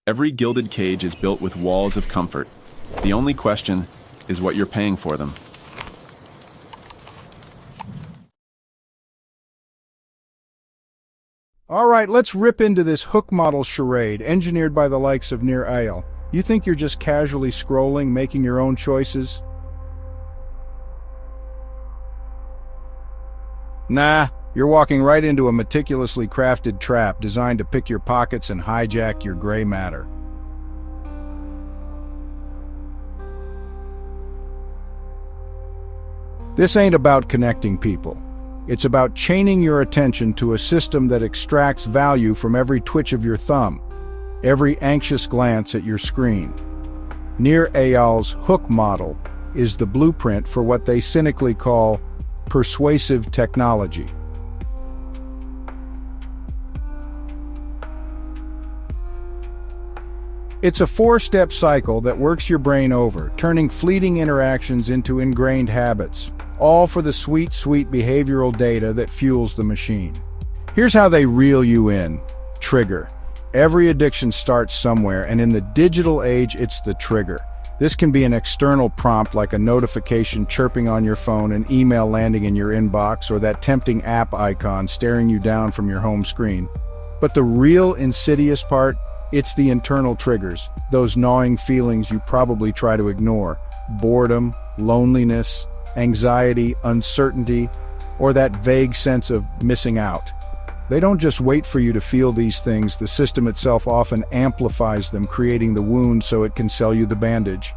Every gilded cage is built with walls of comfort. The only question is what you're paying for them. All right, let's rip into this hook model charade, engineered by the likes of Nir Eyal. You think you're just casually scrolling, making your own choices? Nah, you're walking right into a meticulously crafted trap designed to pick your pockets and hijack your gray matter. This ain't about connecting people. It's about chaining your attention to a system that extracts value from every twitch of your thumb, every anxious glance at your screen. Nir Eyal's hook model is the blueprint for what they cynically call persuasive technology. It's a four-step cycle that works your brain over, turning fleeting interactions into ingrained habits, all for the sweet behavioral data that fuels the machine. Here's how they reel you in. Trigger. Every addiction starts somewhere, and in the digital age, it's the trigger. This can be an external prompt like a notification chirping on your phone, an email landing in your inbox, or that tempting app icon staring you down from your home screen. But the real insidious part, it's the internal triggers, those gnawing feelings you probably try to ignore. Boredom, loneliness, anxiety, uncertainty, or that vague sense of missing out. They don't just wait for you to feel these things, the system itself often amplifies them, creating the wound so it can sell you the bandage.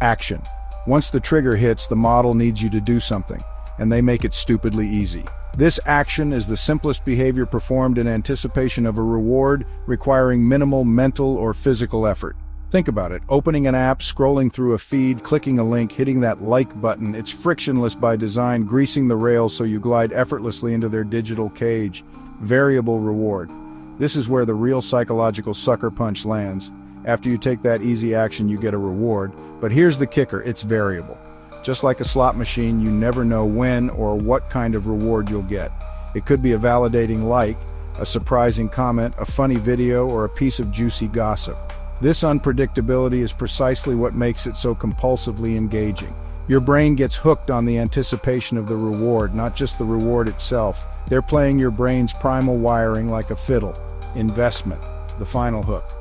Action. Once the trigger hits, the model needs you to do something, and they make it stupidly easy. This action is the simplest behavior performed in anticipation of a reward, requiring minimal mental or physical effort. Think about it. Opening an app, scrolling through a feed, clicking a link, hitting that like button. It's frictionless by design, greasing the rails so you glide effortlessly into their digital cage. Variable reward. This is where the real psychological sucker punch lands. After you take that easy action, you get a reward. But here's the kicker, it's variable. Just like a slot machine, you never know when or what kind of reward you'll get. It could be a validating like, a surprising comment, a funny video, or a piece of juicy gossip. This unpredictability is precisely what makes it so compulsively engaging. Your brain gets hooked on the anticipation of the reward, not just the reward itself. They're playing your brain's primal wiring like a fiddle. Investment, the final hook.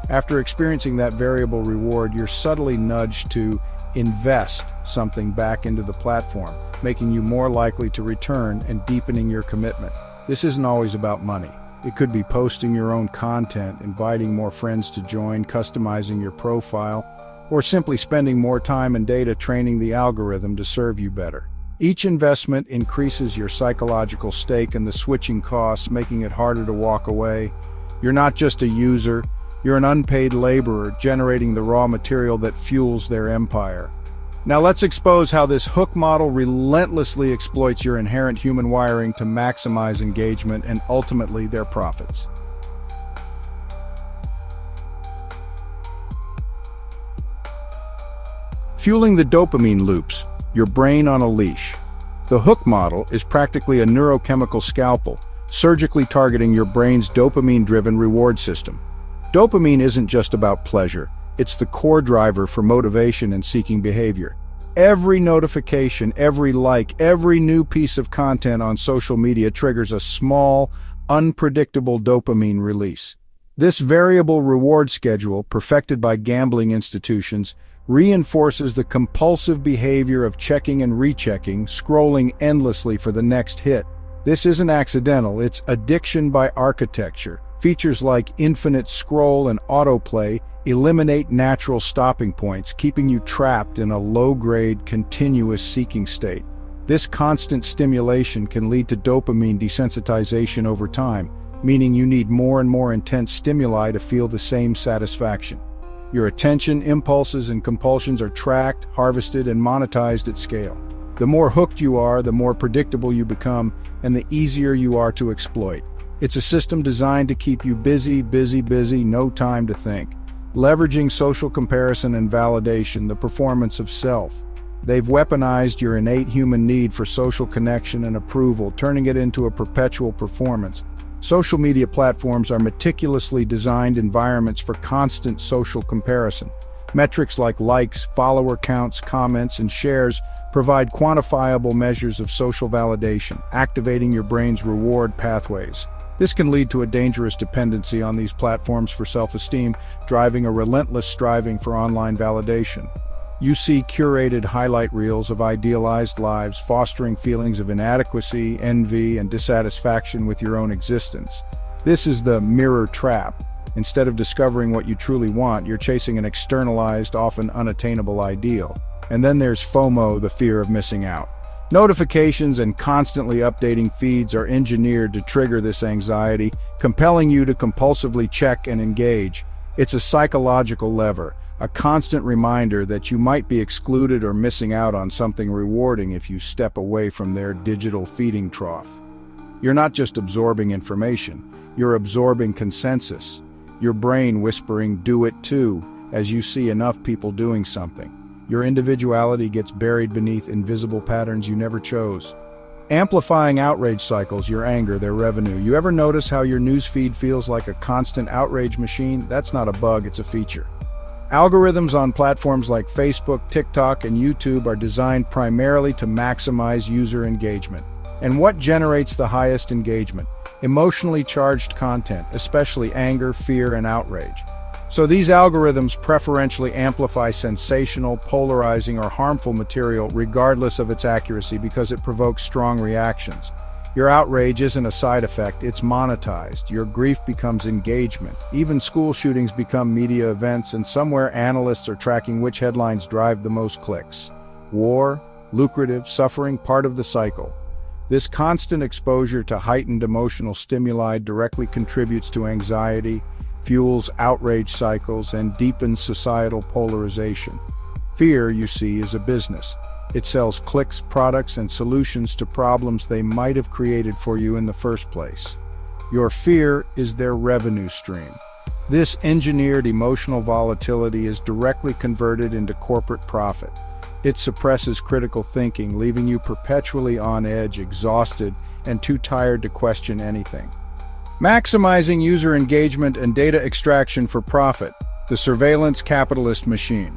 After experiencing that variable reward, you're subtly nudged to invest something back into the platform, making you more likely to return and deepening your commitment. This isn't always about money. It could be posting your own content, inviting more friends to join, customizing your profile, or simply spending more time and data training the algorithm to serve you better. Each investment increases your psychological stake and the switching costs, making it harder to walk away. You're not just a user, you're an unpaid laborer generating the raw material that fuels their empire. Now let's expose how this hook model relentlessly exploits your inherent human wiring to maximize engagement and ultimately their profits. Fueling the dopamine loops, your brain on a leash. The hook model is practically a neurochemical scalpel, surgically targeting your brain's dopamine-driven reward system. Dopamine isn't just about pleasure, it's the core driver for motivation and seeking behavior. Every notification, every like, every new piece of content on social media triggers a small, unpredictable dopamine release. This variable reward schedule, perfected by gambling institutions, reinforces the compulsive behavior of checking and rechecking, scrolling endlessly for the next hit. This isn't accidental, it's addiction by architecture. Features like infinite scroll and autoplay eliminate natural stopping points, keeping you trapped in a low-grade, continuous seeking state. This constant stimulation can lead to dopamine desensitization over time, meaning you need more and more intense stimuli to feel the same satisfaction. Your attention, impulses, and compulsions are tracked, harvested, and monetized at scale. The more hooked you are, the more predictable you become, and the easier you are to exploit. It's a system designed to keep you busy, no time to think. Leveraging social comparison and validation, the performance of self. They've weaponized your innate human need for social connection and approval, turning it into a perpetual performance. Social media platforms are meticulously designed environments for constant social comparison. Metrics like likes, follower counts, comments, and shares provide quantifiable measures of social validation, activating your brain's reward pathways. This can lead to a dangerous dependency on these platforms for self-esteem, driving a relentless striving for online validation. You see curated highlight reels of idealized lives, fostering feelings of inadequacy, envy, and dissatisfaction with your own existence. This is the mirror trap. Instead of discovering what you truly want, you're chasing an externalized, often unattainable ideal. And then there's FOMO, the fear of missing out. Notifications and constantly updating feeds are engineered to trigger this anxiety, compelling you to compulsively check and engage. It's a psychological lever, a constant reminder that you might be excluded or missing out on something rewarding if you step away from their digital feeding trough. You're not just absorbing information, you're absorbing consensus. Your brain whispering, "Do it too," as you see enough people doing something. Your individuality gets buried beneath invisible patterns you never chose. Amplifying outrage cycles, your anger, their revenue. You ever notice how your newsfeed feels like a constant outrage machine? That's not a bug, it's a feature. Algorithms on platforms like Facebook, TikTok, and YouTube are designed primarily to maximize user engagement. And what generates the highest engagement? Emotionally charged content, especially anger, fear, and outrage. So these algorithms preferentially amplify sensational, polarizing, or harmful material regardless of its accuracy because it provokes strong reactions. Your outrage isn't a side effect, it's monetized. Your grief becomes engagement. Even school shootings become media events, and somewhere analysts are tracking which headlines drive the most clicks. War, lucrative, suffering, part of the cycle. This constant exposure to heightened emotional stimuli directly contributes to anxiety, fuels outrage cycles, and deepens societal polarization. Fear, you see, is a business. It sells clicks, products, and solutions to problems they might have created for you in the first place. Your fear is their revenue stream. This engineered emotional volatility is directly converted into corporate profit. It suppresses critical thinking, leaving you perpetually on edge, exhausted, and too tired to question anything. Maximizing user engagement and data extraction for profit, the surveillance capitalist machine.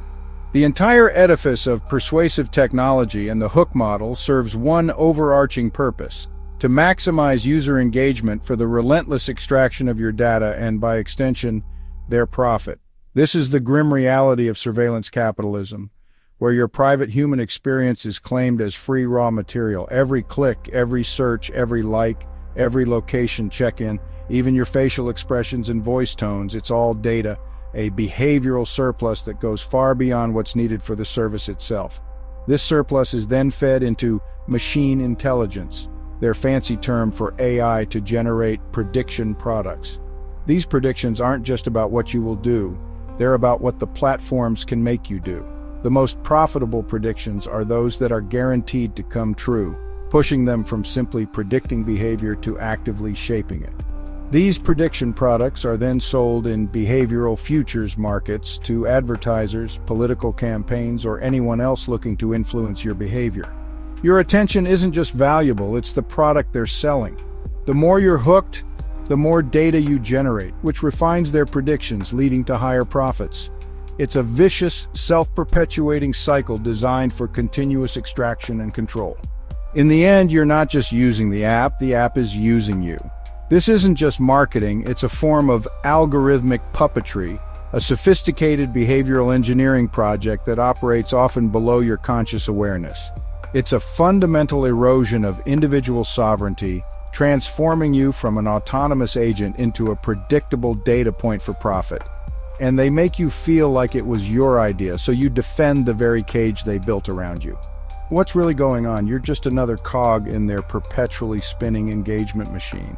The entire edifice of persuasive technology and the hook model serves one overarching purpose: to maximize user engagement for the relentless extraction of your data and, by extension, their profit. This is the grim reality of surveillance capitalism, where your private human experience is claimed as free raw material. Every click, every search, every like, every location check-in, even your facial expressions and voice tones, it's all data, a behavioral surplus that goes far beyond what's needed for the service itself. This surplus is then fed into machine intelligence, their fancy term for AI, to generate prediction products. These predictions aren't just about what you will do, they're about what the platforms can make you do. The most profitable predictions are those that are guaranteed to come true, pushing them from simply predicting behavior to actively shaping it. These prediction products are then sold in behavioral futures markets to advertisers, political campaigns, or anyone else looking to influence your behavior. Your attention isn't just valuable, it's the product they're selling. The more you're hooked, the more data you generate, which refines their predictions, leading to higher profits. It's a vicious, self-perpetuating cycle designed for continuous extraction and control. In the end, you're not just using the app is using you. This isn't just marketing, it's a form of algorithmic puppetry, a sophisticated behavioral engineering project that operates often below your conscious awareness. It's a fundamental erosion of individual sovereignty, transforming you from an autonomous agent into a predictable data point for profit. And they make you feel like it was your idea, so you defend the very cage they built around you. What's really going on? You're just another cog in their perpetually spinning engagement machine.